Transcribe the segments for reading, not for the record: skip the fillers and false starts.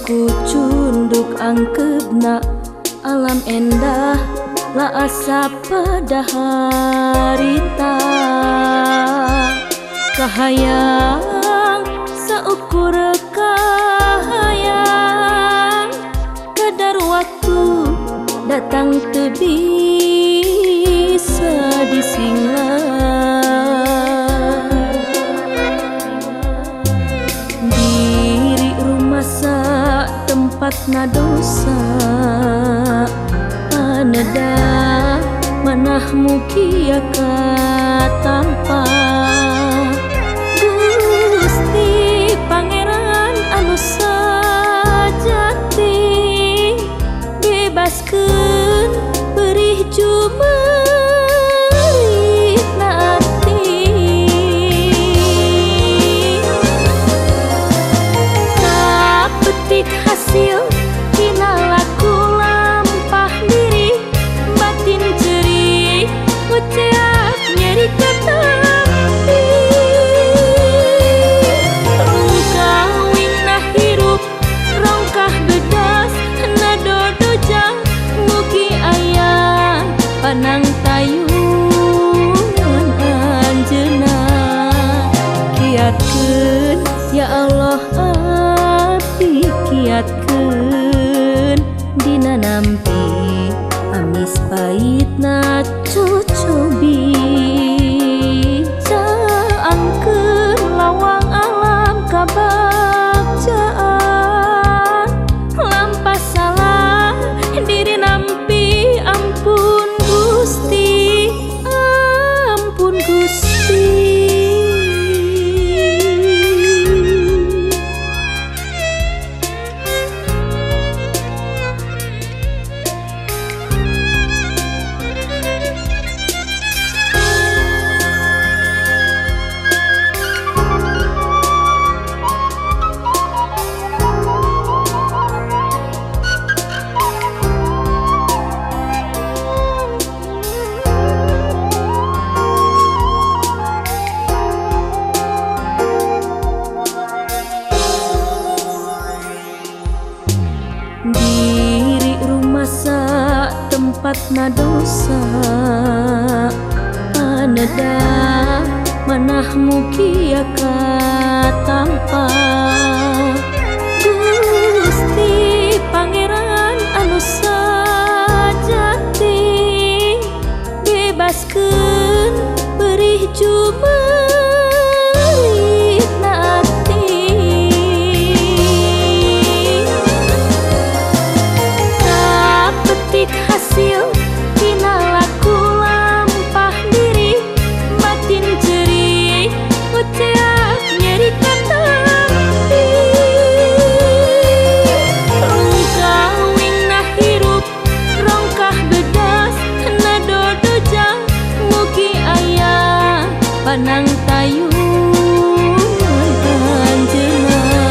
ku cunduk angkeupna alam endah la asa pada harita kahayang saukur kahayang kadar waktu datang teu bisa disinglah diri rumah sa tempatna dosa paneda manah mugia katampa Gusti Pangeran anu sajati bebaskeun beurih jumeurna ati kapetik hasil tina laku lampah diri batin cerik nguceak nyeri katampi rungkawing nah hirup rongkah bedas na dodojang mugi aya panang tayungan anjeunna kiatkeun ya Allah abdi kiatkeun dina nampi amis pahitna cocobi caangkeun lawang alam kabagjaan lampah salah diri nampi ampun Gusti ampun Gusti. Diri rumah sa tempatna dosa paneda manah mugia katampa Gusti Pangeran anu sajati bebaskeun beurih jumeurna ati hasil tina laku lampah diri batin cerik nguceak nyeri katampi rungkawing nah hirup rongkah bedas na dodojang mugi aya panang tayungan anjeunna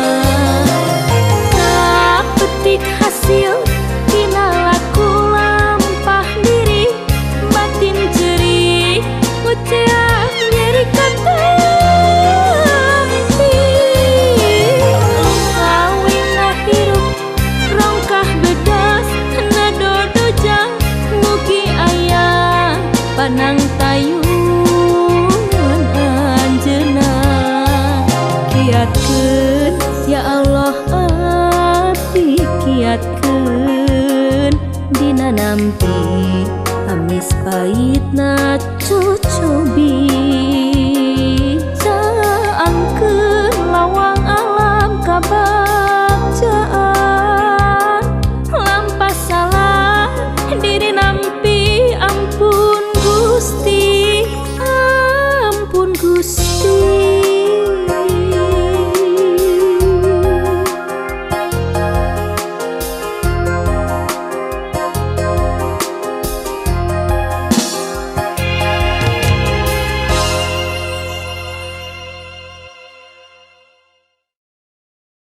kapetik hasil tina laku lampah diri batin cerik nguceak nyeri katampi rungkawing nah hirup rongkah bedas na dodojang mugi aya panang tayungan anjeunna kiatkeun ya Allah abdi kiatkeun dina nampi amis pahitna cocobi